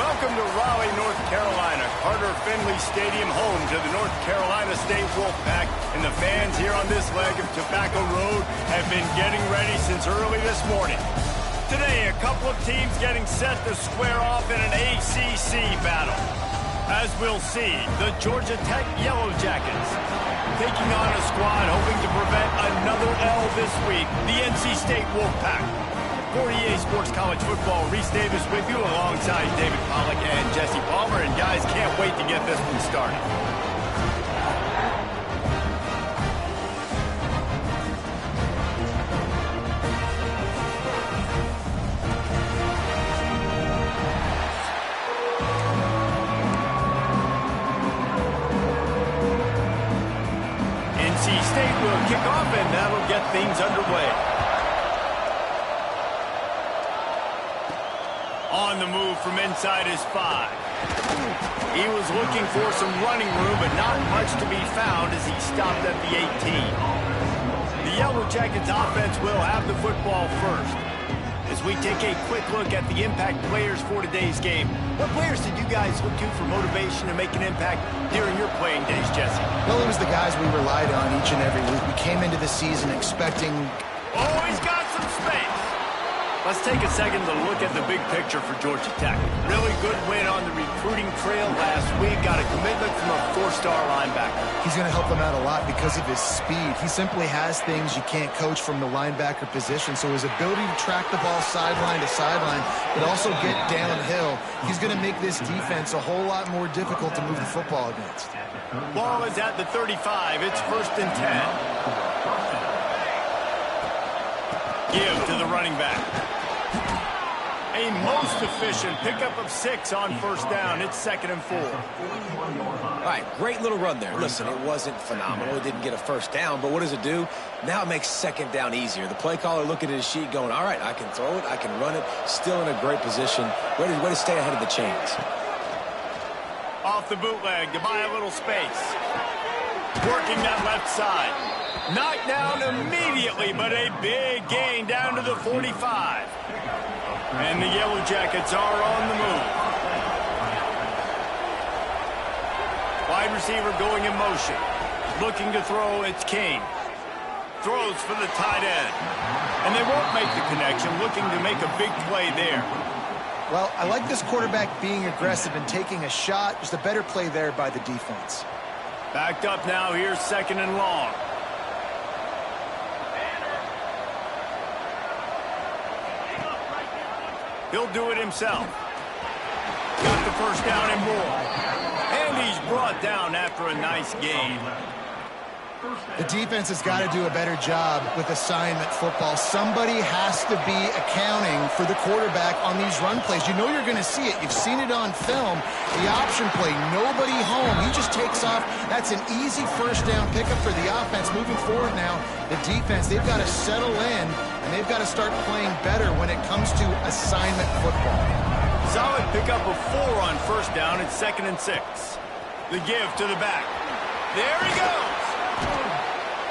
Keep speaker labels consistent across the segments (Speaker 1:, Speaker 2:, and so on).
Speaker 1: Welcome to Raleigh, North Carolina. Carter Finley Stadium, home to the North Carolina State Wolfpack. And the fans here on this leg of Tobacco Road have been getting ready since early this morning. Today, a couple of teams getting set to square off in an ACC battle. As we'll see, the Georgia Tech Yellow Jackets taking on a squad hoping to prevent another L this week, the NC State Wolfpack. For EA Sports College Football, Reese Davis with you alongside David Pollack and Jesse Palmer. And guys, can't wait to get this one started. NC State will kick off, and that'll get things underway. On the move from inside his 5. He was looking for some running room, but not much to be found as he stopped at the 18. The Yellow Jackets offense will have the football first. As we take a quick look at the impact players for today's game, what players did you guys look to for motivation to make an impact during your playing days, Jesse?
Speaker 2: Well, it was the guys we relied on each and every week. We came into the season expecting...
Speaker 1: Oh, he's got some space. Let's take a second to look at the big picture for Georgia Tech. Really good win on the recruiting trail last week. Got a commitment from a 4-star linebacker.
Speaker 2: He's going to help them out a lot because of his speed. He simply has things you can't coach from the linebacker position. So his ability to track the ball sideline to sideline, but also get downhill, he's going to make this defense a whole lot more difficult to move the football against.
Speaker 1: Ball is at the 35. It's 1st and 10. Give to the running back. A most efficient pickup of 6 on 1st down. It's 2nd and 4.
Speaker 3: All right, great little run there. Listen, it wasn't phenomenal. It didn't get a 1st down, but what does it do? Now it makes 2nd down easier. The play caller looking at his sheet going, all right, I can throw it, I can run it, still in a great position. Way to stay ahead of the chains.
Speaker 1: Off the bootleg to buy a little space. Working that left side. Knocked down immediately, but a big gain down to the 45. And the Yellow Jackets are on the move. Wide receiver going in motion. Looking to throw, it's King. Throws for the tight end. And they won't make the connection, looking to make a big play there.
Speaker 2: Well, I like this quarterback being aggressive and taking a shot. Just a better play there by the defense.
Speaker 1: Backed up now, here's 2nd and long. He'll do it himself. Got the 1st down and more. And he's brought down after a nice gain.
Speaker 2: The defense has got to do a better job with assignment football. Somebody has to be accounting for the quarterback on these run plays. You know you're going to see it. You've seen it on film. The option play, nobody home. He just takes off. That's an easy 1st down pickup for the offense. Moving forward now, the defense, they've got to settle in, and they've got to start playing better when it comes to assignment football.
Speaker 1: Solid pickup of 4 on 1st down. It's 2nd and 6. The give to the back. There he goes.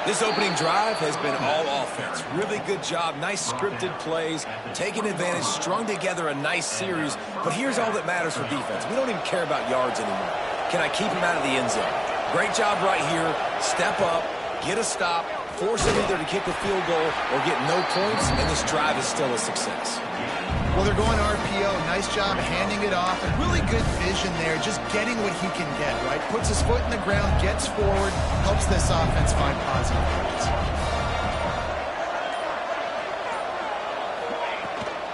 Speaker 3: This opening drive has been all offense. Really good job, nice scripted plays, taking advantage, strung together a nice series. But here's all that matters for defense. We don't even care about yards anymore. Can I keep him out of the end zone? Great job right here. Step up, get a stop, force him either to kick a field goal or get no points, and this drive is still a success.
Speaker 2: Well, they're going RPO. Nice job handing it off, and really good vision there, just getting what he can get, right? Puts his foot in the ground, gets forward, helps this offense find positive points.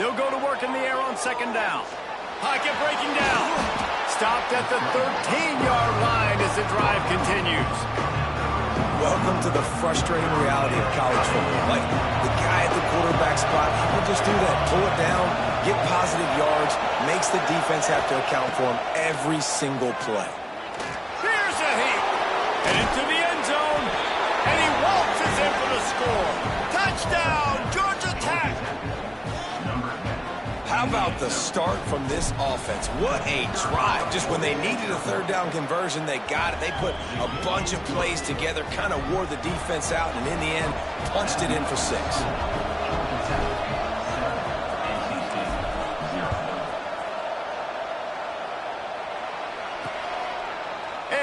Speaker 1: They'll go to work in the air on 2nd down. Pocket breaking down. Stopped at the 13-yard line as the drive continues.
Speaker 3: Welcome to the frustrating reality of college football. Like, the guy at the quarterback spot, he will just do that. Pull it down, get positive yards, makes the defense have to account for him every single play.
Speaker 1: Here's a heat. Headed to the end zone. And he waltzes in for the score. Touchdown, Georgia Tech.
Speaker 3: How about the start from this offense? What a drive. Just when they needed a 3rd down conversion, they got it. They put a bunch of plays together, kind of wore the defense out, and in the end, punched it in for 6.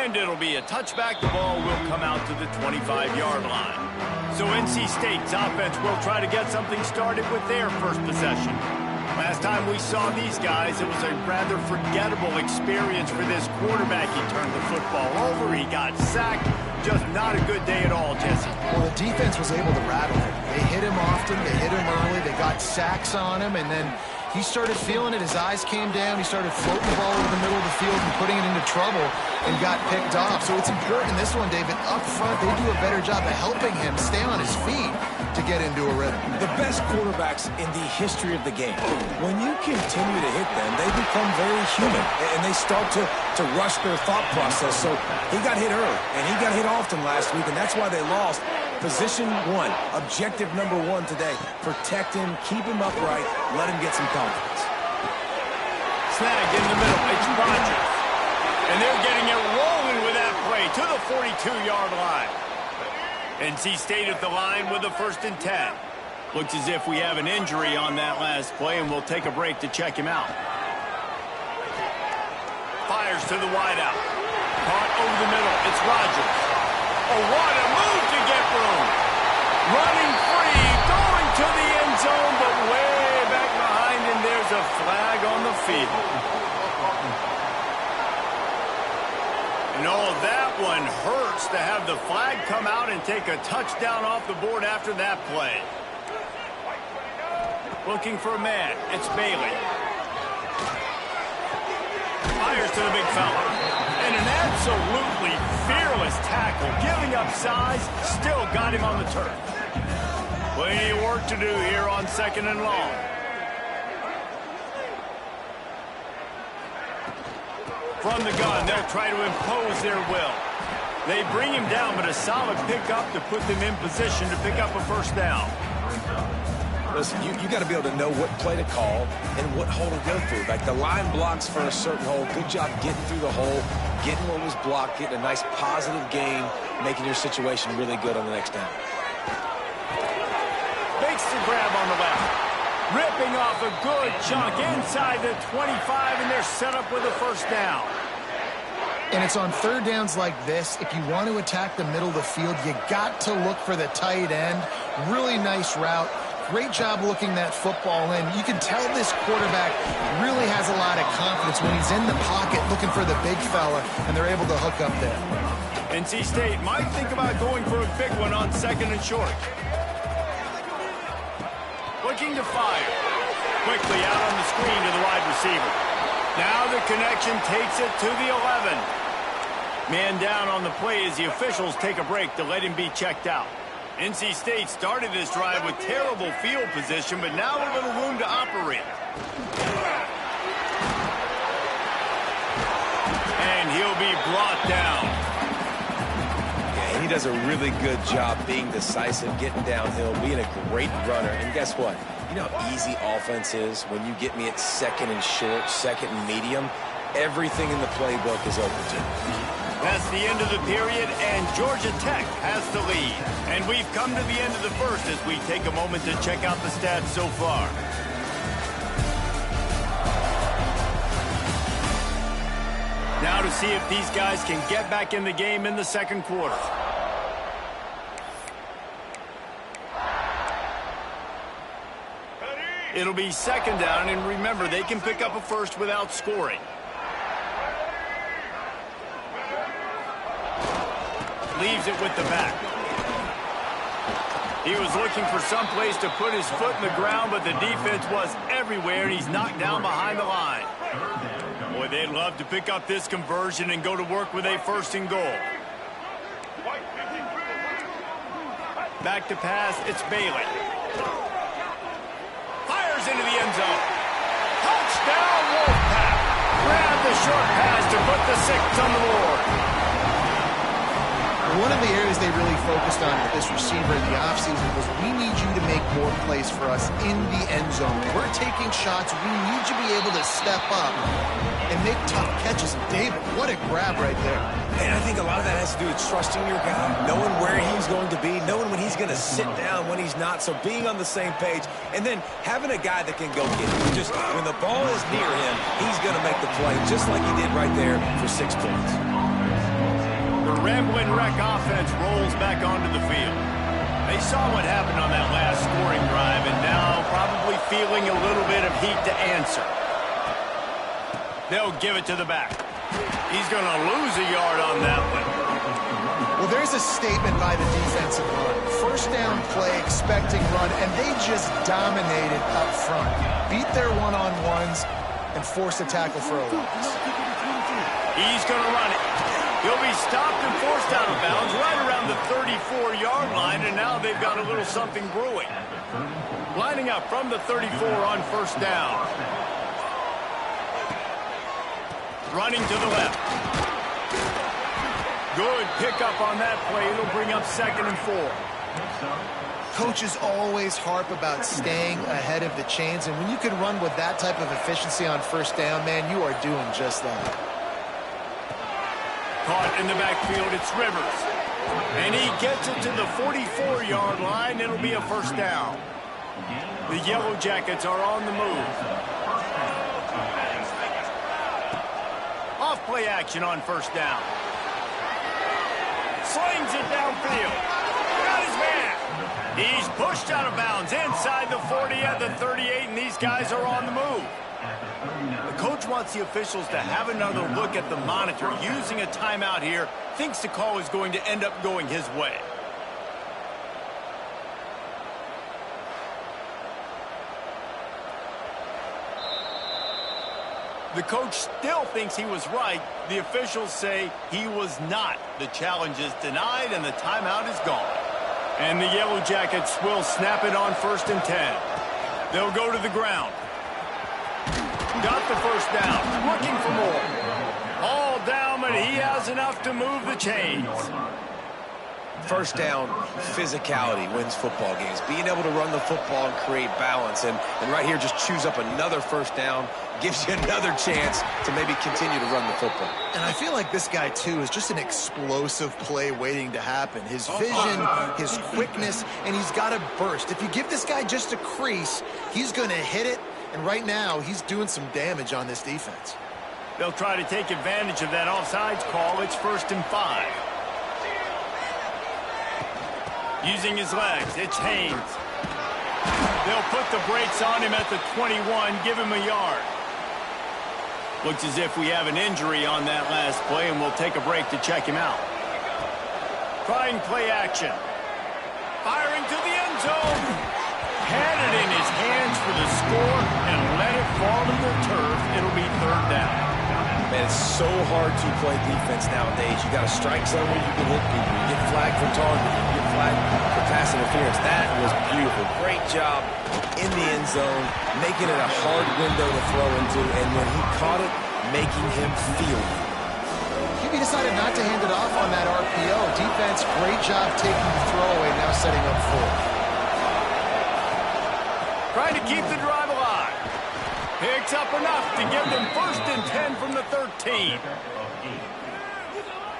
Speaker 1: and it'll be a touchback. The ball will come out to the 25-yard line. So NC State's offense will try to get something started with their first possession. Last time we saw these guys, it was a rather forgettable experience for this quarterback. He turned the football over, he got sacked. Just not a good day at all, Jesse.
Speaker 2: Well, the defense was able to rattle him. They hit him often, they hit him early, they got sacks on him, and then he started feeling it. His eyes came down. He started floating the ball over the middle of the field and putting it into trouble and got picked off. So it's important in this one, David. Up front, they do a better job of helping him stay on his feet to get into a rhythm.
Speaker 3: The best quarterbacks in the history of the game, when you continue to hit them, they become very human, and they start to rush their thought process. So he got hit early, and he got hit often last week, and that's why they lost. Position one, objective number one today. Protect him, keep him upright, let him get some confidence.
Speaker 1: Snag in the middle, it's Rogers. And they're getting it rolling with that play to the 42-yard line. NC State at the line with a 1st and 10. Looks as if we have an injury on that last play, and we'll take a break to check him out. Fires to the wideout. Caught over the middle, it's Rogers. Oh, what a move to get room. Running free, going to the end zone, but way back behind him, there's a flag on the field. And oh, that one hurts to have the flag come out and take a touchdown off the board after that play. Looking for a man, it's Bailey. Fires to the big fella. And an absolutely fearless tackle, giving up size, still got him on the turf. Plenty of work to do here on 2nd and long. From the gun, they'll try to impose their will. They bring him down, but a solid pickup to put them in position to pick up a 1st down.
Speaker 3: Listen, you got to be able to know what play to call and what hole to go through. Like the line blocks for a certain hole. Good job getting through the hole, getting what was blocked, getting a nice positive gain, making your situation really good on the next down.
Speaker 1: Makes the grab on the left. Ripping off a good chunk inside the 25, and they're set up with a 1st down.
Speaker 2: And it's on 3rd downs like this. If you want to attack the middle of the field, you got to look for the tight end. Really nice route. Great job looking that football in. You can tell this quarterback really has a lot of confidence when he's in the pocket looking for the big fella, and they're able to hook up there.
Speaker 1: NC State might think about going for a big one on 2nd and short. Looking to fire. Quickly out on the screen to the wide receiver. Now the connection takes it to the 11. Man down on the play as the officials take a break to let him be checked out. NC State started this drive with terrible field position, but now a little room to operate. And he'll be brought down.
Speaker 3: Yeah, he does a really good job being decisive, getting downhill, being a great runner. And guess what? You know how easy offense is when you get me at 2nd and short, 2nd and medium? Everything in the playbook is open to you.
Speaker 1: That's the end of the period, and Georgia Tech has the lead. And we've come to the end of the 1st as we take a moment to check out the stats so far. Now to see if these guys can get back in the game in the 2nd quarter. It'll be 2nd down, and remember, they can pick up a 1st without scoring. Leaves it with the back. He was looking for some place to put his foot in the ground, but the defense was everywhere, and he's knocked down behind the line. Boy, they'd love to pick up this conversion and go to work with a 1st and goal. Back to pass, it's Bailey. Fires into the end zone. Touchdown, Wolfpack. Grab the short pass to put the 6 on the board.
Speaker 2: One of the areas they really focused on with this receiver in the offseason was we need you to make more plays for us in the end zone. We're taking shots. We need you to be able to step up and make tough catches. David, what a grab right there.
Speaker 3: And I think a lot of that has to do with trusting your guy, knowing where he's going to be, knowing when he's going to sit down, when he's not, so being on the same page, and then having a guy that can go get it. Just when the ball is near him, he's going to make the play, just like he did right there for 6 points.
Speaker 1: Ramblin' Wreck offense rolls back onto the field. They saw what happened on that last scoring drive and now probably feeling a little bit of heat to answer. They'll give it to the back. He's going to lose a yard on that one.
Speaker 2: Well, there's a statement by the defensive line. First down play, expecting run, and they just dominated up front. Beat their one-on-ones and force a tackle for a loss.
Speaker 1: He's going to run it. He'll be stopped and forced out of bounds right around the 34-yard line, and now they've got a little something brewing. Lining up from the 34 on first down. Running to the left. Good pickup on that play. It'll bring up 2nd and 4.
Speaker 2: Coaches always harp about staying ahead of the chains, and when you can run with that type of efficiency on first down, man, you are doing just that.
Speaker 1: Caught in the backfield, it's Rivers. And he gets it to the 44-yard line. It'll be a first down. The Yellow Jackets are on the move. Off play action on first down. Slings it downfield. Got his man. He's pushed out of bounds inside the 40 at the 38, and these guys are on the move. The coach wants the officials to have another look at the monitor. Using a timeout here, thinks the call is going to end up going his way. The coach still thinks he was right. The officials say he was not. The challenge is denied, and the timeout is gone. And the Yellow Jackets will snap it on 1st and 10. They'll go to the ground. Got the first down. Looking for more. All down, but he has enough to move the chains.
Speaker 3: First down, physicality wins football games. Being able to run the football and create balance. And right here, just choose up another first down. Gives you another chance to maybe continue to run the football.
Speaker 2: And I feel like this guy, too, is just an explosive play waiting to happen. His vision, his quickness, and he's got a burst. If you give this guy just a crease, he's going to hit it. And right now, he's doing some damage on this defense.
Speaker 1: They'll try to take advantage of that offsides call. It's 1st and 5. Using his legs, it's Haynes. They'll put the brakes on him at the 21, give him a yard. Looks as if we have an injury on that last play, and we'll take a break to check him out. Trying play action. Firing to the end zone. Had it in his hands for the score and let it fall to the turf. It'll be 3rd down.
Speaker 3: Man, it's so hard to play defense nowadays. You got to strike zone where you can hit people. You get flagged for targeting. You get flagged for pass interference. That was beautiful. Great job in the end zone, making it a hard window to throw into, and when he caught it, making him feel it.
Speaker 2: He decided not to hand it off on that RPO. Defense, great job taking the throwaway, now setting up 4.
Speaker 1: Trying to keep the drive alive. Picks up enough to give them 1st and 10 from the 13.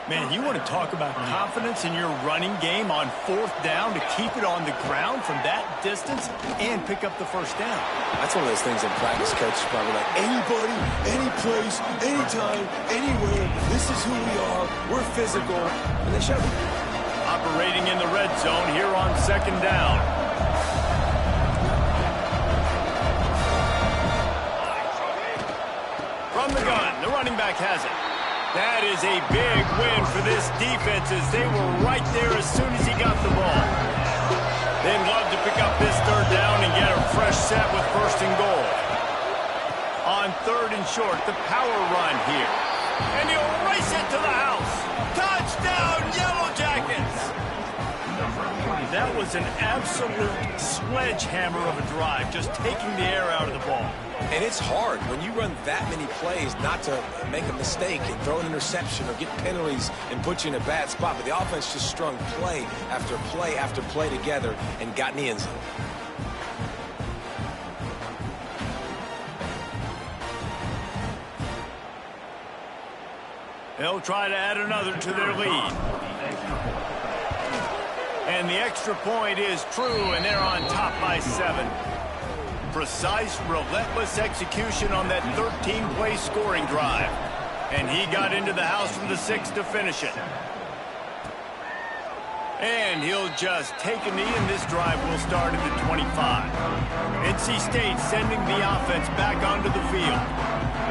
Speaker 1: Man, you want to talk about confidence in your running game on 4th down to keep it on the ground from that distance and pick up the first down.
Speaker 3: That's one of those things in practice, coaches probably like, anybody, any place, anytime, anywhere, this is who we are, we're physical, and they showed it.
Speaker 1: Operating in the red zone here on 2nd down. From the gun, the running back has it. That is a big win for this defense as they were right there as soon as he got the ball. They'd love to pick up this 3rd down and get a fresh set with 1st and goal. On 3rd and short, the power run here. And he'll race it to the house. Touchdown, Yellow Jackets! That was an absolute sledgehammer of a drive, just taking the air out of the ball.
Speaker 3: And it's hard when you run that many plays not to make a mistake and throw an interception or get penalties and put you in a bad spot. But the offense just strung play after play after play together and got in the end zone.
Speaker 1: They'll try to add another to their lead. And the extra point is true, and they're on top by 7. Precise, relentless execution on that 13-play scoring drive. And he got into the house from the 6 to finish it. And he'll just take a knee, and this drive will start at the 25. NC State sending the offense back onto the field.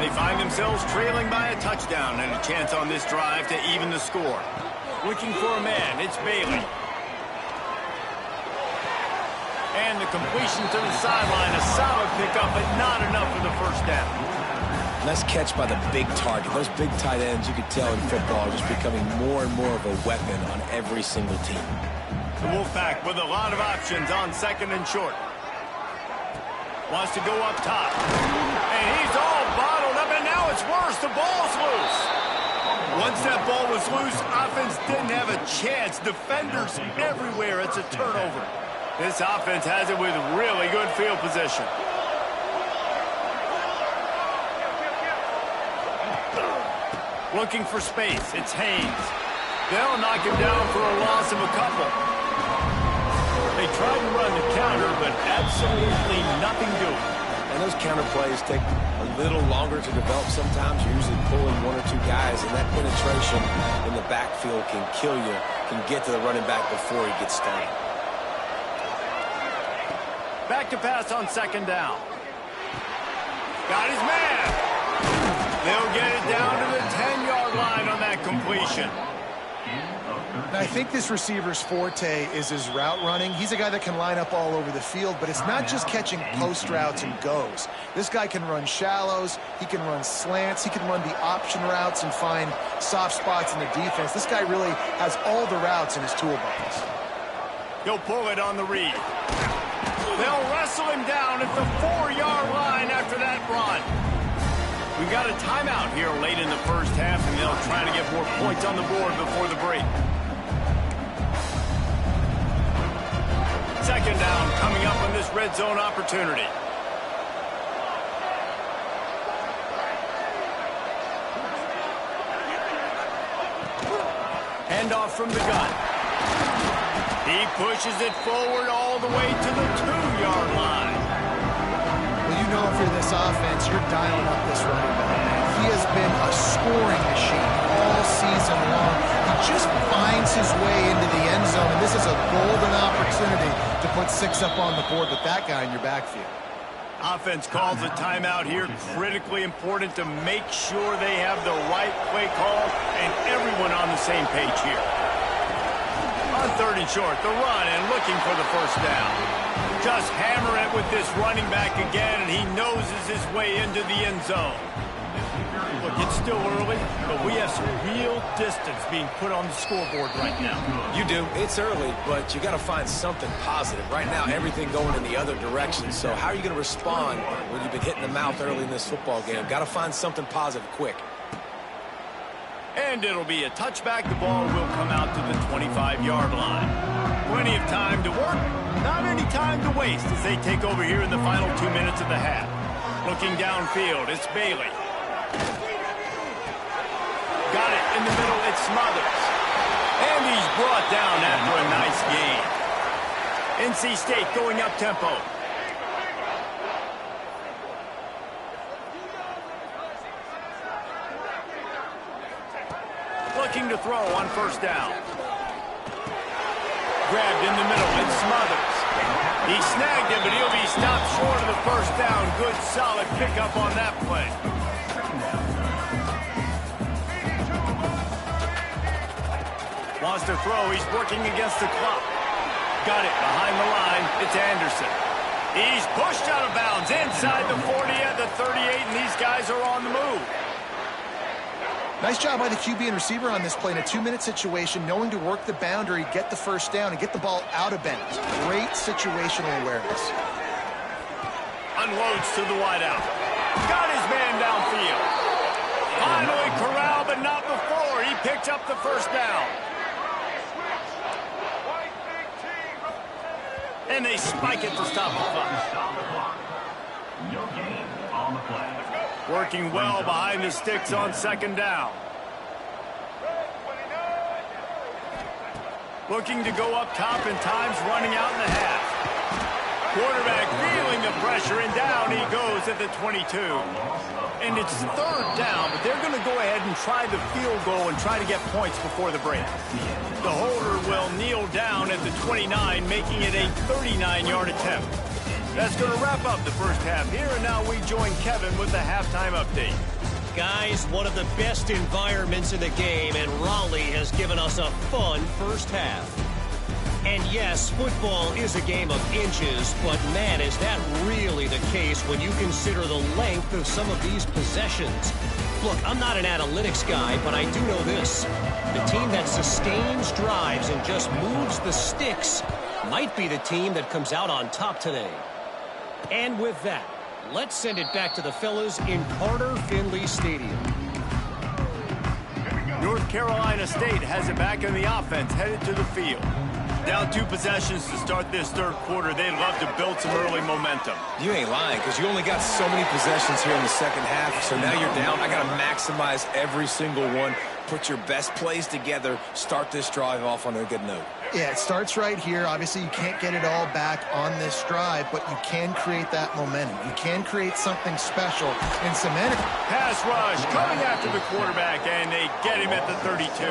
Speaker 1: They find themselves trailing by a touchdown and a chance on this drive to even the score. Looking for a man, it's Bailey. And the completion to the sideline, a solid pickup, but not enough for the first down.
Speaker 3: Nice catch by the big target. Those big tight ends, you could tell in football, are just becoming more and more of a weapon on every single team.
Speaker 1: The Wolfpack with a lot of options on second and short. Wants to go up top. And he's all bottled up, and now it's worse. The ball's loose. Once that ball was loose, offense didn't have a chance. Defenders everywhere. It's a turnover. This offense has it with really good field position. Looking for space. It's Haynes. They'll knock him down for a loss of a couple. They tried to run the counter, but absolutely nothing doing.
Speaker 3: And those counter plays take a little longer to develop sometimes. You're usually pulling one or two guys, and that penetration in the backfield can kill you, can get to the running back before he gets started.
Speaker 1: Back to pass on second down. Got his man. They'll get it down to the 10-yard line on that completion.
Speaker 2: Now, I think this receiver's forte is his route running. He's a guy that can line up all over the field, but it's not just catching post routes and goes. This guy can run shallows, he can run slants, he can run the option routes and find soft spots in the defense. This guy really has all the routes in his toolbox.
Speaker 1: He'll pull it on the read. They'll wrestle him down at the 4-yard line after that run. We've got a timeout here late in the first half, and they'll try to get more points on the board before the break. Second down coming up on this red zone opportunity. Handoff from the gun. He pushes it forward all the way to the 2-yard line.
Speaker 2: Well, you know, if you're this offense, you're dialing up this running back, man. He has been a scoring machine all season long. He just finds his way into the end zone, and this is a golden opportunity to put 6 up on the board with that guy in your backfield.
Speaker 1: Offense calls a timeout here. Critically important to make sure they have the right play call and everyone on the same page here. On third and short, the run and looking for the first down. Just hammer it with this running back again, and he noses his way into the end zone. Look, it's still early, but we have some real distance being put on the scoreboard right now.
Speaker 3: You do. It's early, but you got to find something positive. Right now, everything going in the other direction. So how are you going to respond when you've been hit in the mouth early in this football game? Got to find something positive quick.
Speaker 1: And it'll be a touchback. The ball will come out to the 25-yard line. Plenty of time to work. Not any time to waste as they take over here in the final 2 minutes of the half. Looking downfield, it's Bailey. Got it in the middle, it's Smothers. And he's brought down after a nice gain. NC State going up tempo. Looking to throw on first down. Grabbed in the middle, it's Smothers. He snagged him, but he'll be stopped short of the first down. Good, solid pickup on that play. Wants to throw. He's working against the clock. Got it behind the line. It's Anderson. He's pushed out of bounds inside the 40 at the 38, and these guys are on the move.
Speaker 2: Nice job by the QB and receiver on this play in a 2-minute situation, knowing to work the boundary, get the first down, and get the ball out of bounds. Great situational awareness.
Speaker 1: Unloads to the wideout. Got his man downfield. Finally corralled, but not before. He picked up the first down. And they spike it to stop the clock.
Speaker 4: No gain on the play.
Speaker 1: Working well behind the sticks on second down. Looking to go up top, and time's running out in the half. Quarterback feeling the pressure, and down he goes at the 22. And it's third down, but they're going to go ahead and try the field goal and try to get points before the break. The holder will kneel settled down at the 29, making it a 39-yard attempt. That's going to wrap up the first half here, and now we join Kevin with the halftime update.
Speaker 5: Guys, one of the best environments in the game, and Raleigh has given us a fun first half. And yes, football is a game of inches, but man, is that really the case when you consider the length of some of these possessions. Look, I'm not an analytics guy, but I do know this. The team that sustains drives and just moves the sticks might be the team that comes out on top today. And with that, let's send it back to the fellas in Carter Finley Stadium.
Speaker 1: North Carolina State has it back in the offense, headed to the field. Down 2 possessions to start this third quarter. They'd love to build some early momentum.
Speaker 3: You ain't lying, because you only got so many possessions here in the second half, so now you're down. I got to maximize every single one. Put your best plays together. Start this drive off on a good note.
Speaker 2: Yeah, it starts right here. Obviously, you can't get it all back on this drive, but you can create that momentum. You can create something special and cement it.
Speaker 1: Pass rush coming after the quarterback, and they get him at the 32.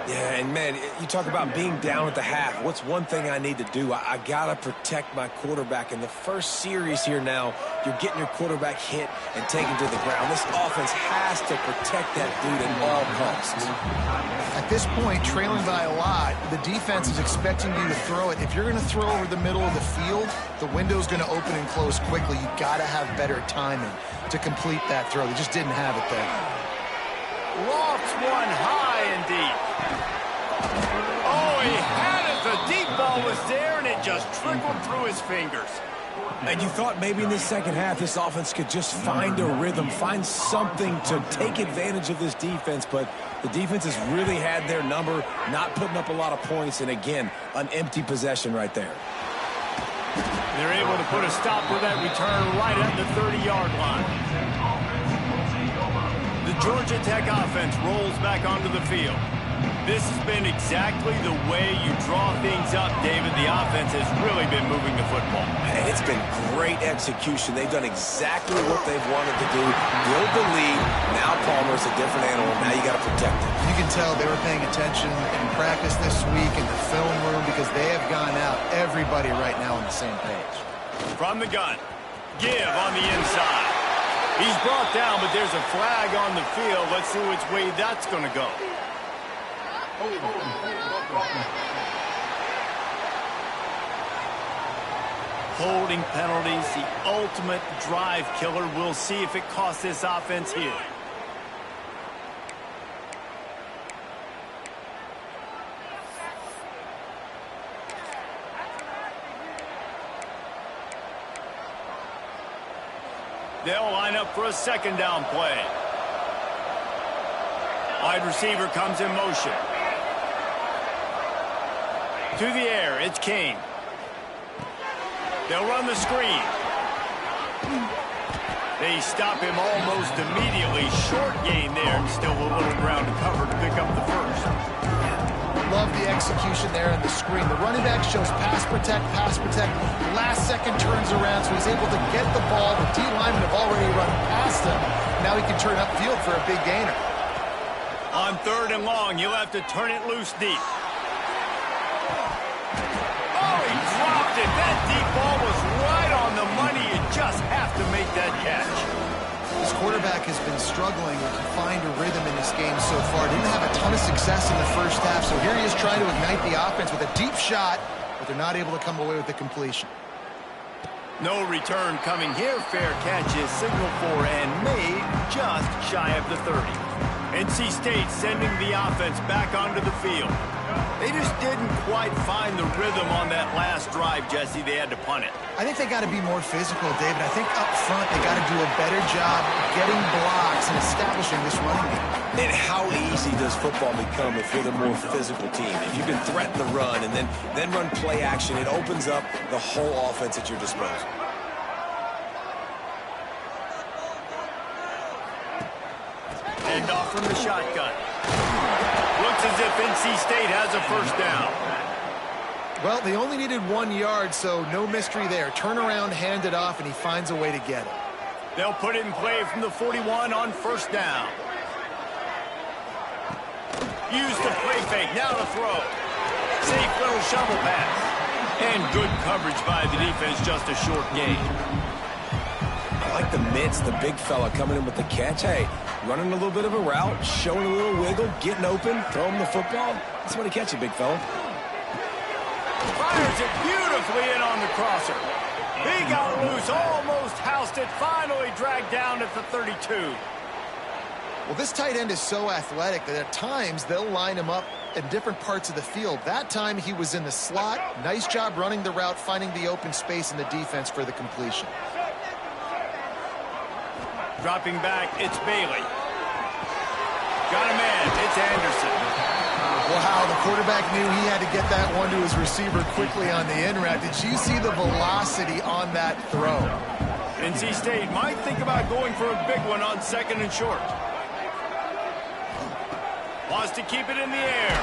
Speaker 3: Yeah, and man, you talk about being down at the half. What's one thing I need to do? I got to protect my quarterback. In the first series here now, you're getting your quarterback hit and taken to the ground. This offense has to protect that dude at all costs.
Speaker 2: At this point, trailing by a lot, the defense is expecting you to throw it. If you're going to throw over the middle of the field, the window's going to open and close quickly. You've got to have better timing to complete that throw. They just didn't have it there.
Speaker 1: Lofts one high and deep. Oh, he had it. The deep ball was there, and it just trickled through his fingers.
Speaker 3: And you thought maybe in the second half this offense could just find a rhythm, find something to take advantage of this defense, but the defense has really had their number, not putting up a lot of points, and again, an empty possession right there.
Speaker 1: They're able to put a stop to that return right at the 30-yard line. The Georgia Tech offense rolls back onto the field. This has been exactly the way you draw things up, David. The offense has really been moving the football.
Speaker 3: And it's been great execution. They've done exactly what they've wanted to do. Build the lead. Now Palmer's a different animal. Now you got to protect it.
Speaker 2: You can tell they were paying attention in practice this week in the film room because they have gone out, everybody right now on the same page.
Speaker 1: From the gun, give on the inside. He's brought down, but there's a flag on the field. Let's see which way that's going to go. Holding penalties, the ultimate drive killer. We'll see if it costs this offense here. They'll line up for a second down play. Wide receiver comes in motion. To the air, it's Kane. They'll run the screen. They stop him almost immediately. Short gain there, and still a little ground to cover to pick up the first.
Speaker 2: Love the execution there in the screen. The running back shows pass protect, pass protect. Last second turns around, so he's able to get the ball. The D linemen have already run past him. Now he can turn upfield for a big gainer.
Speaker 1: On 3rd and long, you'll have to turn it loose deep. Oh, he dropped it. That deep ball was right on the money. You just have to make that catch.
Speaker 2: This quarterback has been struggling to find a rhythm in this game so far. Didn't have a ton of success in the first half, so here he is trying to ignite the offense with a deep shot, but they're not able to come away with the completion.
Speaker 1: No return coming here. Fair catch is signaled for and made just shy of the 30. NC State sending the offense back onto the field. They just didn't quite find the rhythm on that last drive, Jesse. They had to punt it.
Speaker 2: I think they got to be more physical, David. I think up front they got to do a better job getting blocks and establishing this running game.
Speaker 3: And how easy does football become if you're the more physical team? If you can threaten the run and then run play action, it opens up the whole offense at your disposal.
Speaker 1: Hand off from the shotgun. Looks as if NC State has a first down.
Speaker 2: Well, they only needed 1 yard, so no mystery there. Turn around, hand it off, and he finds a way to get it.
Speaker 1: They'll put it in play from the 41 on first down. Use the play fake. Now to throw. Safe little shovel pass. And good coverage by the defense, just a short gain.
Speaker 3: I like the mitts, the big fella coming in with the catch. Hey, running a little bit of a route, showing a little wiggle, getting open, throw him the football. Somebody catch it, big fella.
Speaker 1: Fires it beautifully in on the crosser. He got loose, almost housed it, finally dragged down at the 32.
Speaker 2: Well, this tight end is so athletic that at times they'll line him up in different parts of the field. That time he was in the slot. Nice job running the route, finding the open space in the defense for the completion.
Speaker 1: Dropping back, it's Bailey. Got a man, it's Anderson.
Speaker 2: Wow, the quarterback knew he had to get that one to his receiver quickly on the in route. Did you see the velocity on that throw?
Speaker 1: NC State might think about going for a big one on second and short. Wants to keep it in the air.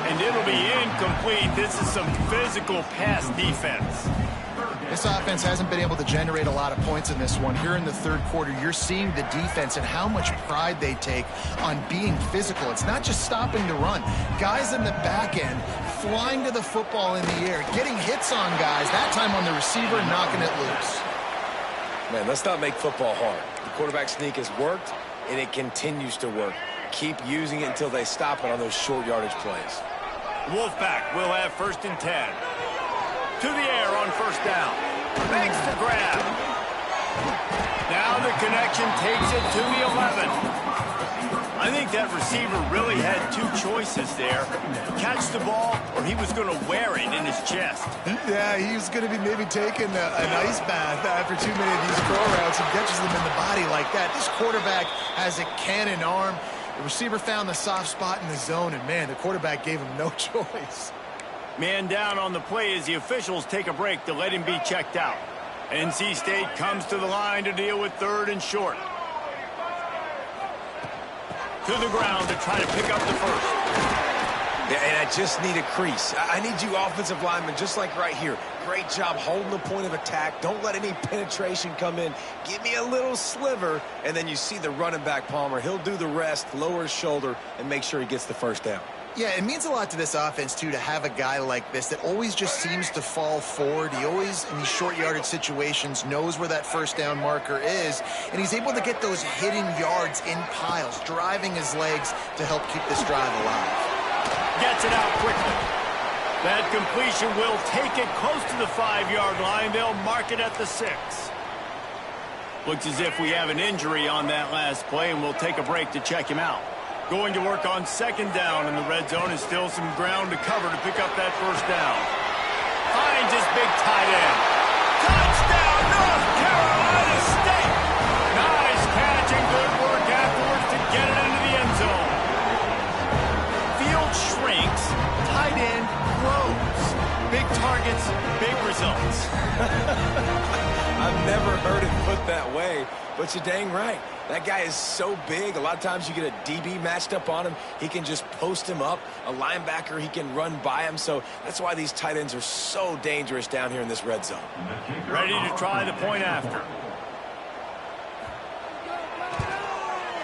Speaker 1: And it'll be incomplete. This is some physical pass defense.
Speaker 2: This offense hasn't been able to generate a lot of points in this one. Here in the third quarter, you're seeing the defense and how much pride they take on being physical. It's not just stopping the run. Guys in the back end flying to the football in the air, getting hits on guys, that time on the receiver, knocking it loose.
Speaker 3: Man, let's not make football hard. The quarterback sneak has worked, and it continues to work. Keep using it until they stop it on those short yardage plays.
Speaker 1: Wolfpack will have 1st and 10. To the air on 1st down. Makes the grab. Now the connection takes it to the 11. I think that receiver really had two choices there. Catch the ball, or he was going to wear it in his chest.
Speaker 2: Yeah, he was going to be maybe taking an ice bath after too many of these throw routes and catches them in the body like that. This quarterback has a cannon arm. The receiver found the soft spot in the zone, and, man, the quarterback gave him no choice.
Speaker 1: Man down on the play as the officials take a break to let him be checked out. NC State comes to the line to deal with 3rd and short. To the ground to try to pick up the 1st.
Speaker 3: Yeah, and I just need a crease. I need you offensive linemen, just like right here. Great job holding the point of attack. Don't let any penetration come in. Give me a little sliver, and then you see the running back, Palmer. He'll do the rest, lower his shoulder, and make sure he gets the 1st down.
Speaker 2: Yeah, it means a lot to this offense, too, to have a guy like this that always just seems to fall forward. He always, in these short yardage situations, knows where that 1st down marker is, and he's able to get those hidden yards in piles, driving his legs to help keep this drive alive.
Speaker 1: Gets it out quickly. That completion will take it close to the 5-yard line. They'll mark it at the 6. Looks as if we have an injury on that last play, and we'll take a break to check him out. Going to work on 2nd down in the red zone, and still some ground to cover to pick up that 1st down. Finds his big tight end. Touchdown, North Carolina State! Nice catch and good work afterwards to get it into the end zone. Field shrinks, tight end grows. Big targets, big results.
Speaker 3: I've never heard it put that way, but you're dang right. That guy is so big. A lot of times you get a DB matched up on him. He can just post him up. A linebacker, he can run by him. So that's why these tight ends are so dangerous down here in this red zone.
Speaker 1: Ready to try the point after.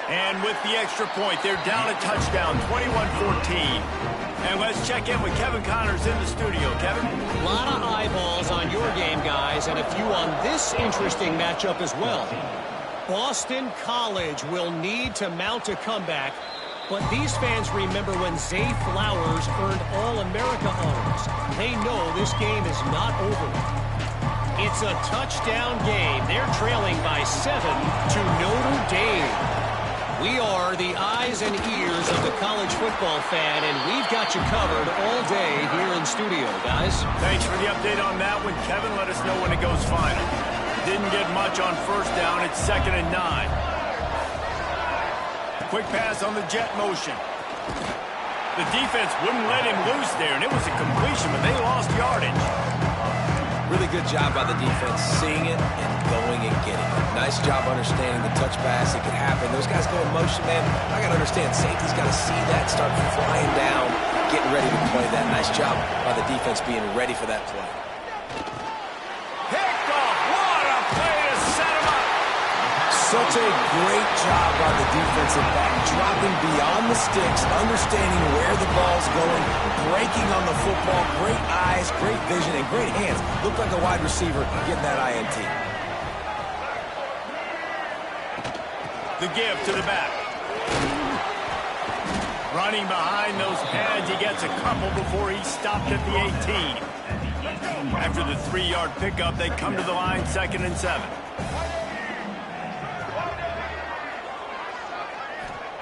Speaker 1: And with the extra point, they're down a touchdown, 21-14. And let's check in with Kevin Connors in the studio. Kevin?
Speaker 5: A lot of eyeballs on your game, guys, and a few on this interesting matchup as well. Boston College will need to mount a comeback, but these fans remember when Zay Flowers earned All-America honors. They know this game is not over. It's a touchdown game. They're trailing by 7 to Notre Dame. We are the eyes and ears of the college football fan, and we've got you covered all day here in studio, guys.
Speaker 1: Thanks for the update on that one, Kevin. Let us know when it goes final. Didn't get much on 1st down. It's 2nd and 9. Quick pass on the jet motion. The defense wouldn't let him loose there, and it was a completion, but they lost yardage.
Speaker 3: Really good job by the defense, seeing it and going and getting it. Nice job understanding the touch pass. It could happen. Those guys go in motion, man. I got to understand, safety's got to see that, start flying down, getting ready to play that. Nice job by the defense being ready for that play.
Speaker 1: Picked off. What a play to set him up.
Speaker 3: Such a great job by the defensive back, dropping beyond the sticks, understanding where the ball's going, breaking on the football, great eyes, great vision, and great hands. Looked like a wide receiver getting that INT.
Speaker 1: The give to the back. Running behind those pads, he gets a couple before he's stopped at the 18. After the 3-yard pickup, they come to the line 2nd and 7.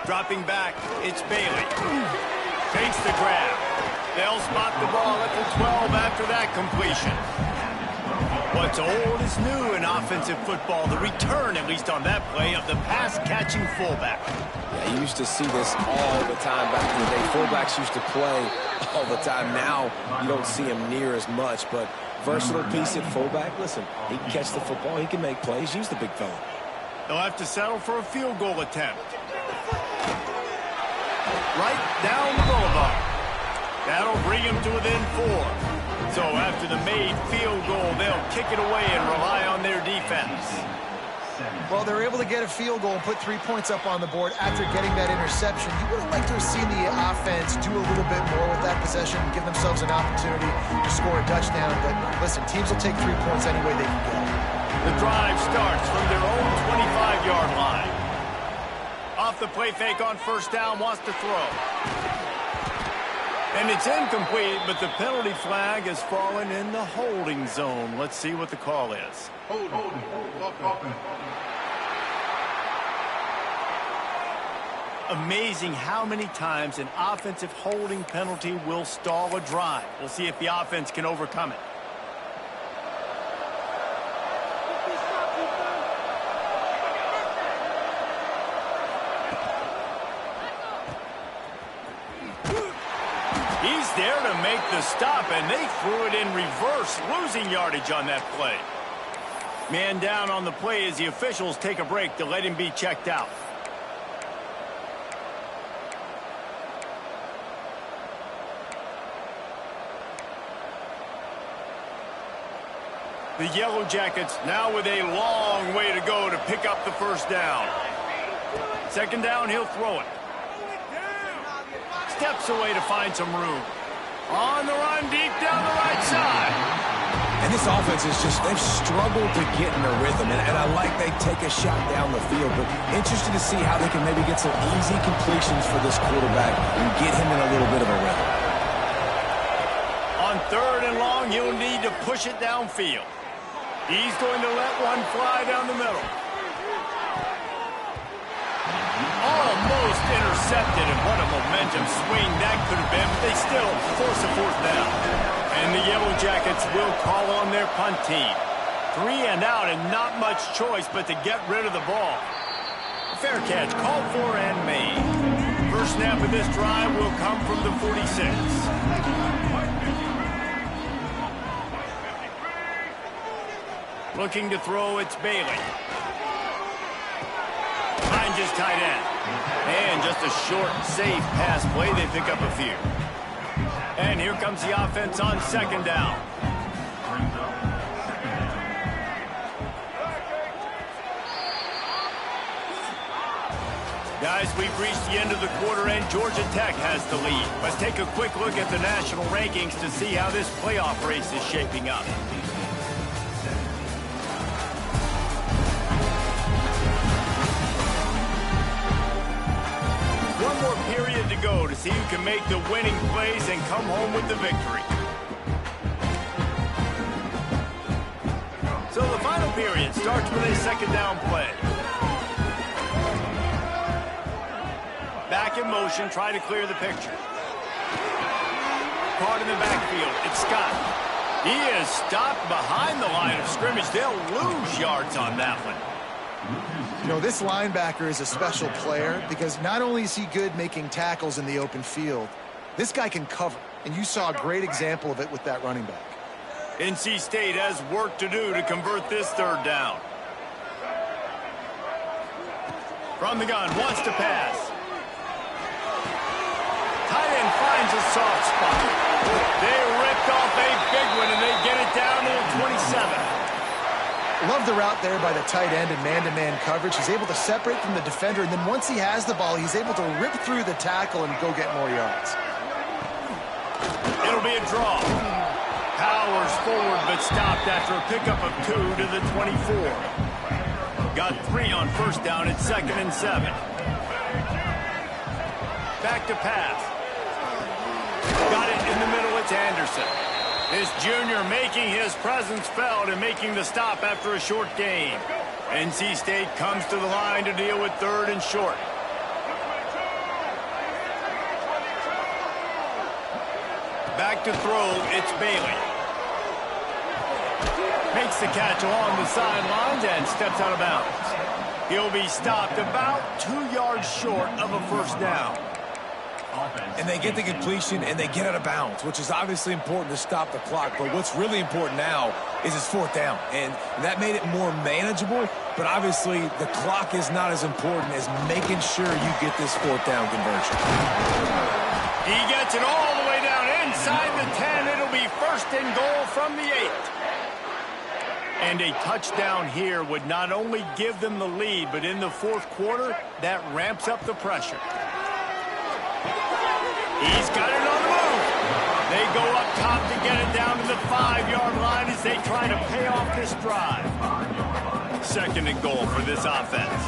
Speaker 1: Dropping back, it's Bailey. Takes the grab. They'll spot the ball at the 12 after that completion. What's old is new in offensive football. The return, at least on that play, of the pass-catching fullback.
Speaker 3: Yeah, you used to see this all the time back in the day. Fullbacks used to play all the time. Now you don't see him near as much, but versatile piece at fullback. Listen, he can catch the football. He can make plays. Use the big fella.
Speaker 1: They'll have to settle for a field goal attempt. Right down the boulevard. That'll bring him to within 4. So after the made field goal, they'll kick it away and rely on their defense.
Speaker 2: Well, they're able to get a field goal and put 3 points up on the board after getting that interception. You would have liked to have seen the offense do a little bit more with that possession and give themselves an opportunity to score a touchdown. But listen, teams will take 3 points any way they can get it.
Speaker 1: The drive starts from their own 25-yard line. Off the play fake on first down, wants to throw. And it's incomplete, but the penalty flag has fallen in the holding zone. Let's see what the call is. Amazing how many times an offensive holding penalty will stall a drive. We'll see if the offense can overcome it. He's there to make the stop, and they threw it in reverse, losing yardage on that play. Man down on the play as the officials take a break to let him be checked out. The Yellow Jackets now with a long way to go to pick up the first down. 2nd down, he'll throw it. Steps away to find some room. On the run, deep down the right side.
Speaker 3: And this offense is just, they've struggled to get in a rhythm. And I like they take a shot down the field, but interested to see how they can maybe get some easy completions for this quarterback and get him in a little bit of a rhythm.
Speaker 1: On 3rd and long, he'll need to push it downfield. He's going to let one fly down the middle. Almost intercepted, and what a momentum swing that could have been, but they still force a 4th down. And the Yellow Jackets will call on their punt team. 3 and out, and not much choice but to get rid of the ball. Fair catch, called for and made. First snap of this drive will come from the 46. Looking to throw, it's Bailey. Finds his tight end. And just a short, safe pass play. They pick up a few. And here comes the offense on 2nd down. Guys, we've reached the end of the quarter, and Georgia Tech has the lead. Let's take a quick look at the national rankings to see how this playoff race is shaping up. One more period to go to see who can make the winning plays and come home with the victory. So the final period starts with a 2nd down play. Back in motion, try to clear the picture. Caught in the backfield, it's Scott. He is stopped behind the line of scrimmage. They'll lose yards on that one.
Speaker 2: You know, this linebacker is a special player because not only is he good making tackles in the open field, this guy can cover. And you saw a great example of it with that running back.
Speaker 1: NC State has work to do to convert this 3rd down. From the gun, wants to pass. Tight end finds a soft spot. They ripped off a big one, and they get it down to the 27.
Speaker 2: Love the route there by the tight end in man-to-man coverage. He's able to separate from the defender, and then once he has the ball, he's able to rip through the tackle and go get more yards.
Speaker 1: It'll be a draw. Powers forward, but stopped after a pickup of 2 to the 24. Got 3 on first down at 2nd and 7. Back to pass. Got it in the middle. It's Anderson. This junior making his presence felt and making the stop after a short gain. NC State comes to the line to deal with 3rd and short. Back to throw, it's Bailey. Makes the catch along the sidelines and steps out of bounds. He'll be stopped about 2 yards short of a first down.
Speaker 3: And they get the completion and they get out of bounds, which is obviously important to stop the clock. But what's really important now is it's 4th down. And that made it more manageable. But obviously the clock is not as important as making sure you get this 4th down conversion.
Speaker 1: He gets it all the way down inside the 10. It'll be 1st and goal from the 8. And a touchdown here would not only give them the lead, but in the 4th quarter, that ramps up the pressure. He's got it on the move. They go up top to get it down to the 5-yard line as they try to pay off this drive. 2nd and goal for this offense.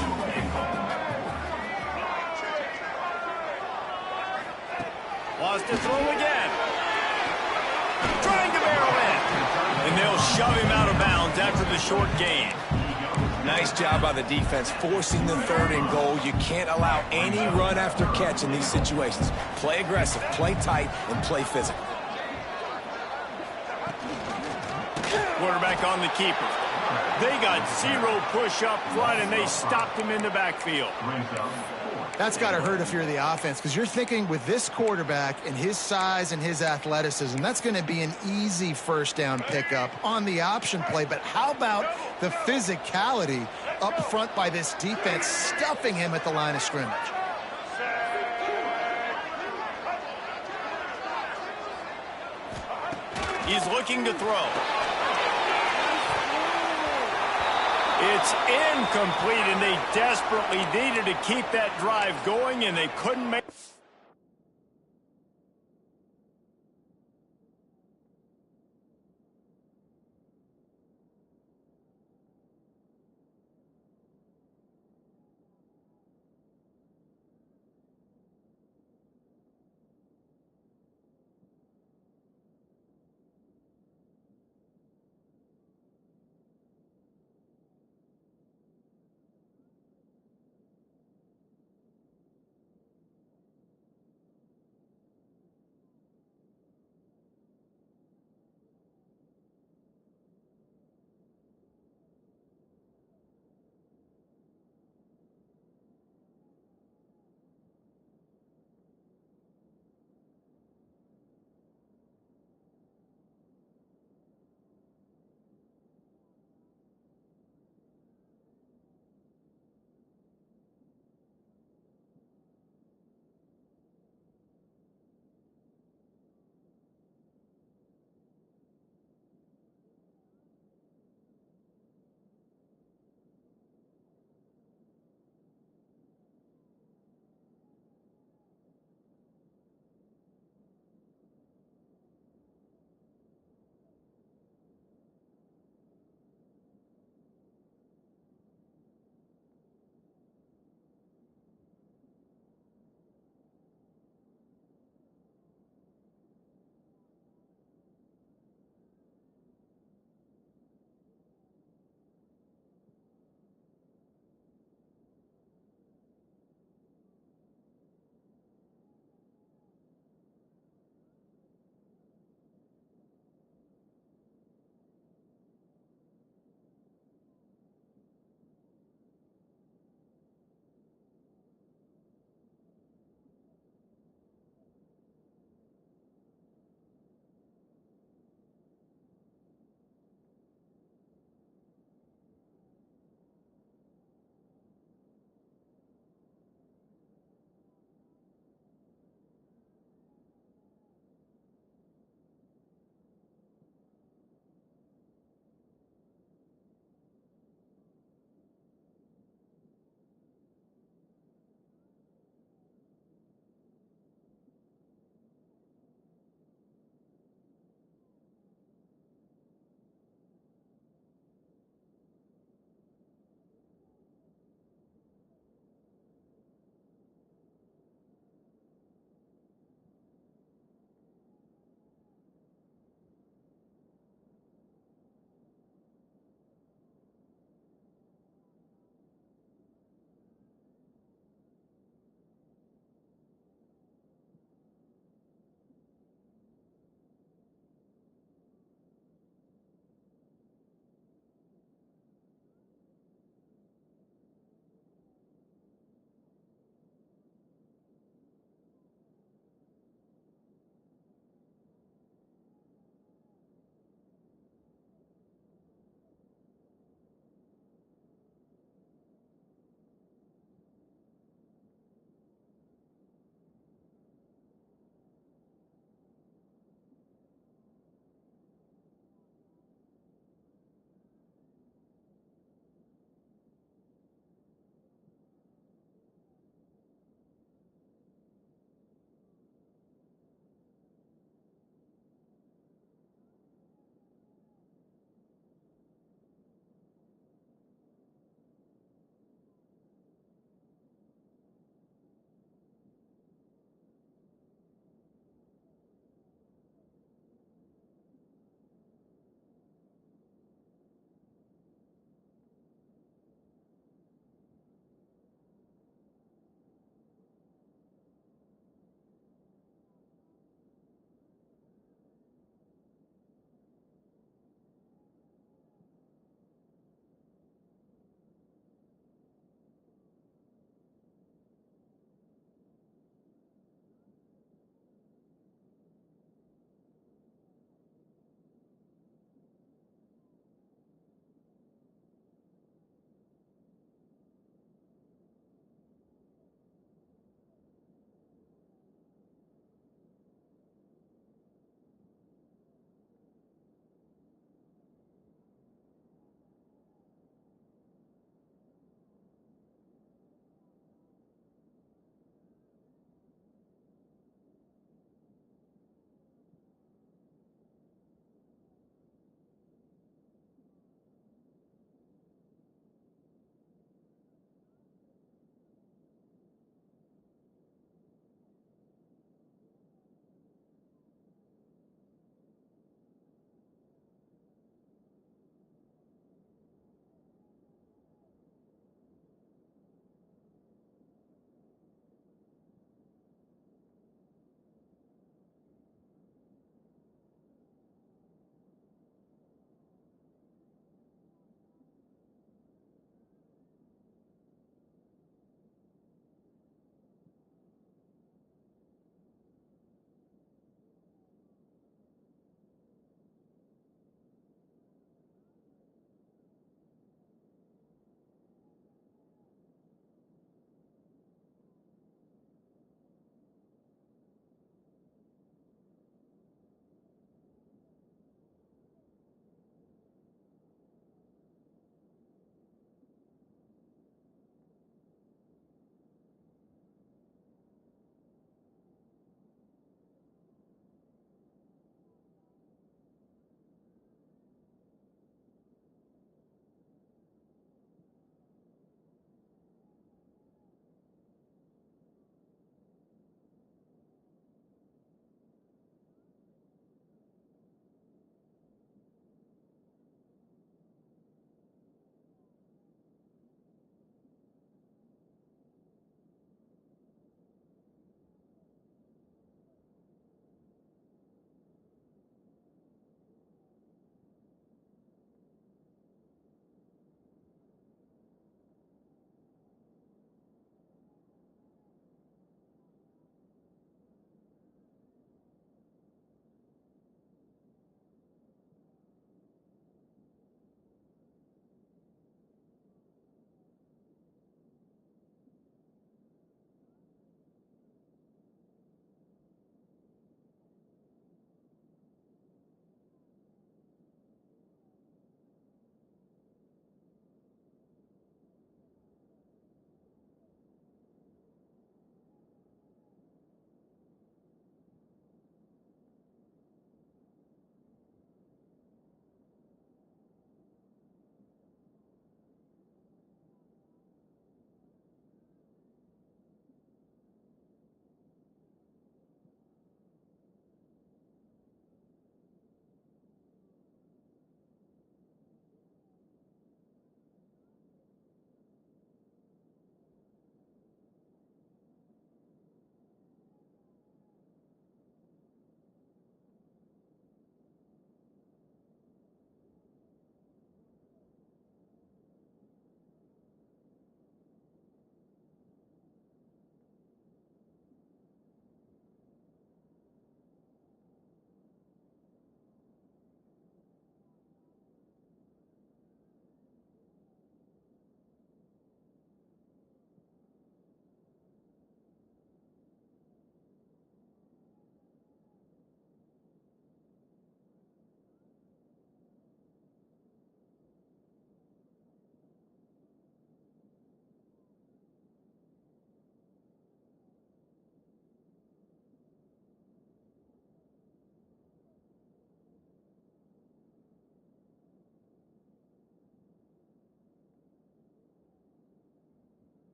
Speaker 1: Wants to throw again. Trying to barrel in. And they'll shove him out of bounds after the short gain.
Speaker 3: Nice job by the defense forcing the 3rd and goal. You can't allow any run after catch in these situations. Play aggressive, play tight, and play physical.
Speaker 1: Quarterback on the keeper. They got 0 push up front, and they stopped him in the backfield.
Speaker 2: That's got to hurt if you're the offense, because you're thinking with this quarterback and his size and his athleticism, that's going to be an easy first down pickup on the option play. But how about the physicality up front by this defense, stuffing him at the line of scrimmage?
Speaker 1: He's looking to throw. It's incomplete, and they desperately needed to keep that drive going, and they couldn't make...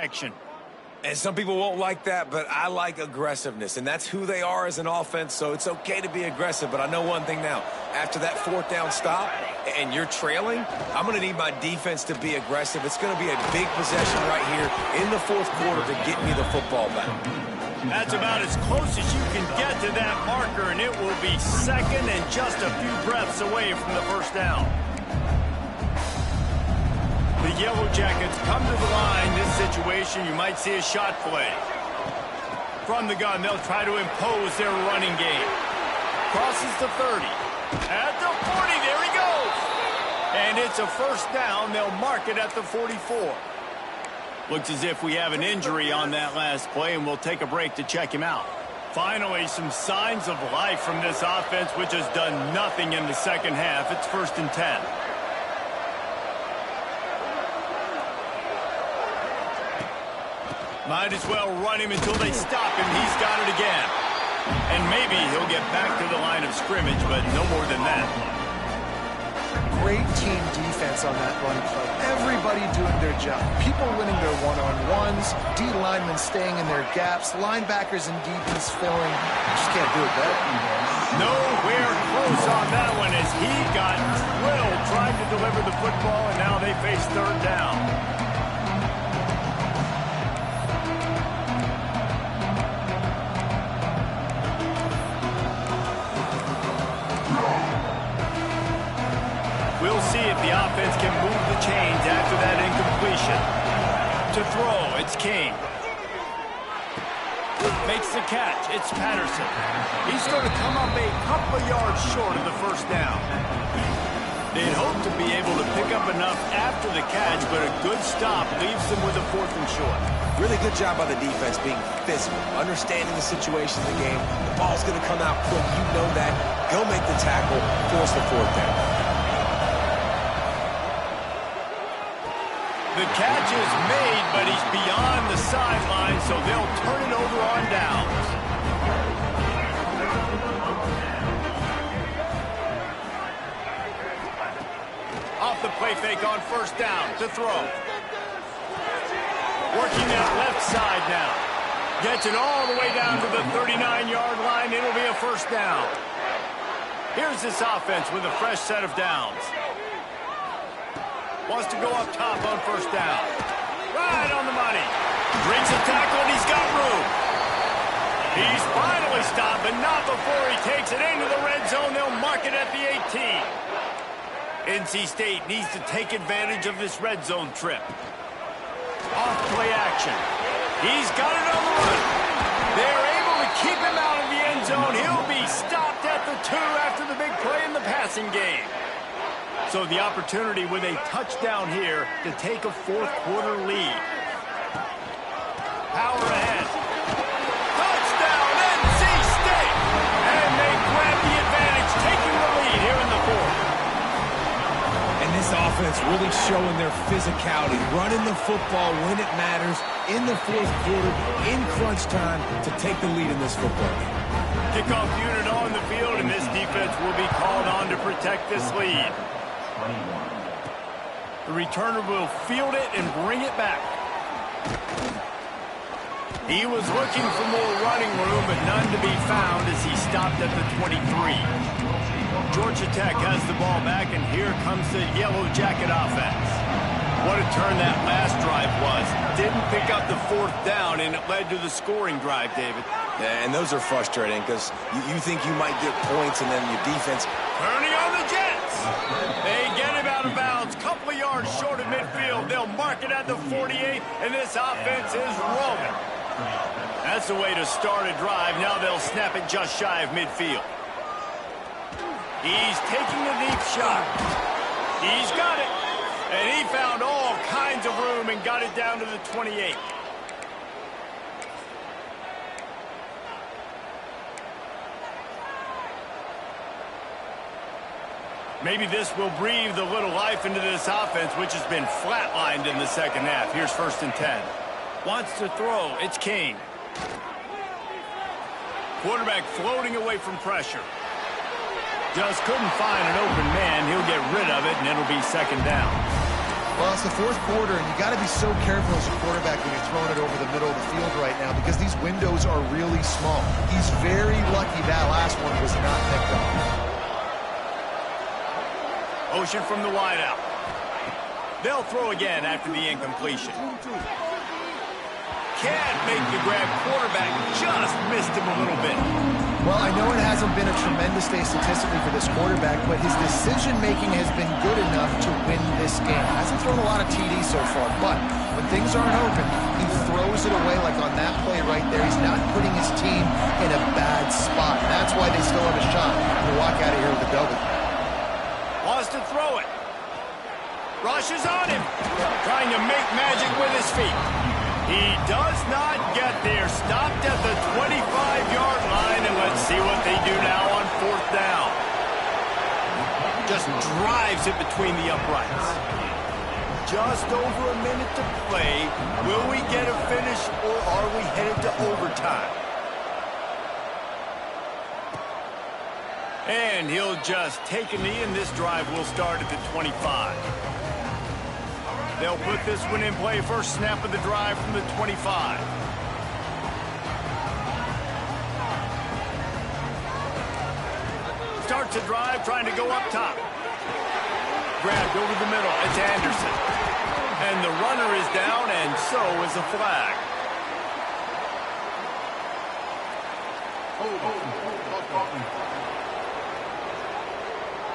Speaker 1: action.
Speaker 3: And some people won't like that, but I like aggressiveness, and that's who they are as an offense, so it's okay to be aggressive. But I know one thing now. After that fourth down stop and you're trailing, I'm going to need my defense to be aggressive. It's going to be a big possession right here in the fourth quarter to get me the football back.
Speaker 1: That's about as close as you can get to that marker, and it will be second and just a few breaths away from the first down. The Yellow Jackets come to the line. This situation, you might see a shot play. From the gun, they'll try to impose their running game. Crosses the 30. At the 40, there he goes. And it's a first down. They'll mark it at the 44. Looks as if we have an injury on that last play, and we'll take a break to check him out. Finally, some signs of life from this offense, which has done nothing in the second half. It's 1st and 10. Might as well run him until they stop him. He's got it again. And maybe he'll get back to the line of scrimmage, but no more than that.
Speaker 2: Great team defense on that run play. Everybody doing their job. People winning their one-on-ones, D linemen staying in their gaps, linebackers and DBs filling. Just can't do it better.
Speaker 1: Nowhere close on that one as he got drilled trying to deliver the football, and now they face third down. We'll see if the offense can move the chains after that incompletion. To throw, it's King. Makes the catch. It's Patterson. He's going to come up a couple of yards short of the first down. They'd hope to be able to pick up enough after the catch, but a good stop leaves them with a 4th and short.
Speaker 3: Really good job by the defense being physical, understanding the situation of the game. The ball's going to come out quick. You know that. Go make the tackle, force the 4th down.
Speaker 1: The catch is made, but he's beyond the sideline, so they'll turn it over on downs. Off the play fake on first down to throw. Working that left side now. Gets it all the way down to the 39-yard line. It'll be a first down. Here's this offense with a fresh set of downs. Wants to go up top on first down. Right on the money. Breaks a tackle, and he's got room. He's finally stopped, but not before he takes it into the red zone. They'll mark it at the 18. NC State needs to take advantage of this red zone trip. Off play action. He's got it on the run. They're able to keep him out of the end zone. He'll be stopped at the 2 after the big play in the passing game. So the opportunity with a touchdown here to take a fourth quarter lead. Power ahead. Touchdown, NC State! And they grab the advantage, taking the lead here in the fourth.
Speaker 3: And this offense really showing their physicality, running the football when it matters, in the fourth quarter, in crunch time, to take the lead in this football game.
Speaker 1: Kickoff unit on the field, and this defense will be called on to protect this lead. The returner will field it and bring it back. He was looking for more running room, but none to be found as he stopped at the 23. Georgia Tech has the ball back, and here comes the Yellow Jacket offense. What a turn that last drive was. Didn't pick up the fourth down, and it led to the scoring drive, David.
Speaker 3: Yeah, and those are frustrating because you think you might get points, and then your defense...
Speaker 1: Turning on the Jets. They get him out of bounds. Couple of yards short of midfield. They'll mark it at the 48, and this offense is rolling. That's the way to start a drive. Now they'll snap it just shy of midfield. He's taking the deep shot. He's got it. And he found all kinds of room and got it down to the 28. Maybe this will breathe a little life into this offense, which has been flatlined in the second half. Here's 1st and 10. Wants to throw. It's King. Quarterback floating away from pressure. Just couldn't find an open man. He'll get rid of it, and it'll be second down.
Speaker 2: Well, it's the fourth quarter, and you got to be so careful as a quarterback when you're throwing it over the middle of the field right now because these windows are really small. He's very lucky that last one was not picked up.
Speaker 1: Motion from the wideout. They'll throw again after the incompletion. Can't make the grab. Quarterback just missed him a little bit.
Speaker 2: Well, I know it hasn't been a tremendous day statistically for this quarterback, but his decision-making has been good enough to win this game. Hasn't thrown a lot of TDs so far, but when things aren't open, he throws it away like on that play right there. He's not putting his team in a bad spot. That's why they still have a shot to walk out of here with a W.
Speaker 1: Wants to throw it. Rushes on him. Trying to make magic with his feet. He does not get there. Stopped at the 25-yard line, and let's see what they do now on fourth down. Just drives it between the uprights. Just over a minute to play. Will we get a finish, or are we headed to overtime? And he'll just take a knee, and this drive will start at the 25. They'll put this one in play. First snap of the drive from the 25. Starts a drive trying to go up top. Grabbed over the middle. It's Anderson. And the runner is down, and so is a flag.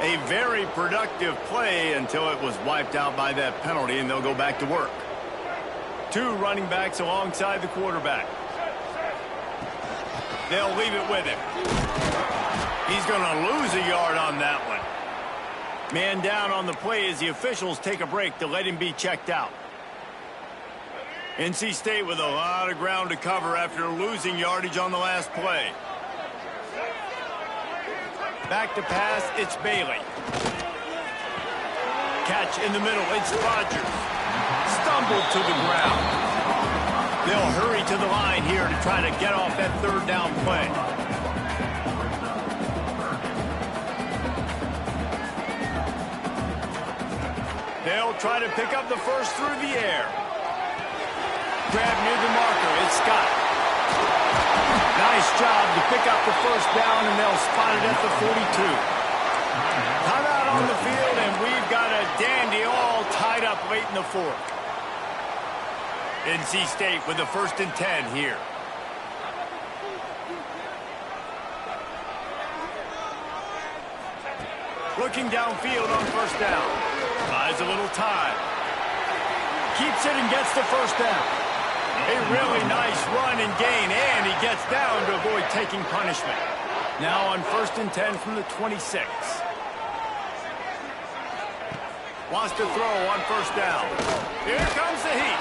Speaker 1: A very productive play until it was wiped out by that penalty, and they'll go back to work. Two running backs alongside the quarterback. They'll leave it with him. He's going to lose a yard on that one. Man down on the play as the officials take a break to let him be checked out. NC State with a lot of ground to cover after losing yardage on the last play. Back to pass, it's Bailey. Catch in the middle, it's Rodgers. Stumbled to the ground. They'll hurry to the line here to try to get off that third down play. They'll try to pick up the first through the air. Grab near the marker, it's Scott. Nice job to pick up the first down, and they'll spot it at the 42. Timeout on the field, and we've got a dandy all tied up late in the fourth. NC State with the 1st and 10 here. Looking downfield on first down. Buys a little time. Keeps it and gets the first down. A really nice run and gain, and he gets down to avoid taking punishment. Now on 1st and 10 from the 26. Wants to throw on first down. Here comes the heat.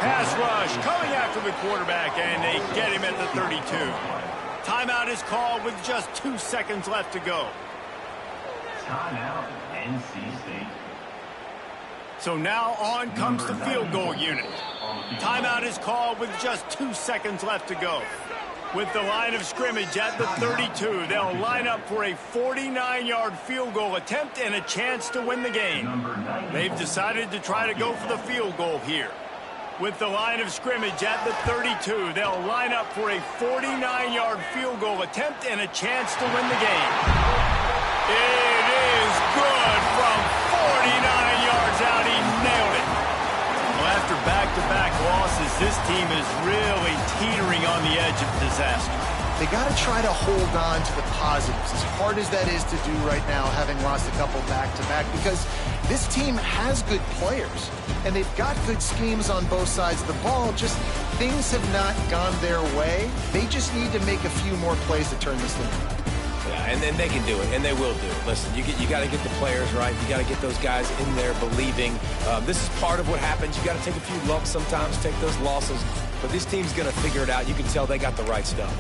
Speaker 1: Pass rush coming after the quarterback, and they get him at the 32. Timeout is called with just 2 seconds left to go.
Speaker 4: Timeout, NC State.
Speaker 1: So now on comes the field goal unit. Timeout is called with just 2 seconds left to go. With the line of scrimmage at the 32, they'll line up for a 49-yard field goal attempt and a chance to win the game. They've decided to try to go for the field goal here. With the line of scrimmage at the 32, they'll line up for a 49-yard field goal attempt and a chance to win the game. It is good from 49 yards out. He nailed it. Well, after back-to-back losses, this team is really teetering on the edge of disaster.
Speaker 2: They got to try to hold on to the positives, as hard as that is to do right now, having lost a couple back-to-back, because this team has good players, and they've got good schemes on both sides of the ball. Just things have not gone their way. They just need to make a few more plays to turn this thing around.
Speaker 3: Yeah, and then they can do it, and they will do it. Listen, you got to get the players right. You got to get those guys in there believing. This is part of what happens. You got to take a few lumps sometimes, take those losses. But this team's going to figure it out. You can tell they got the right stuff.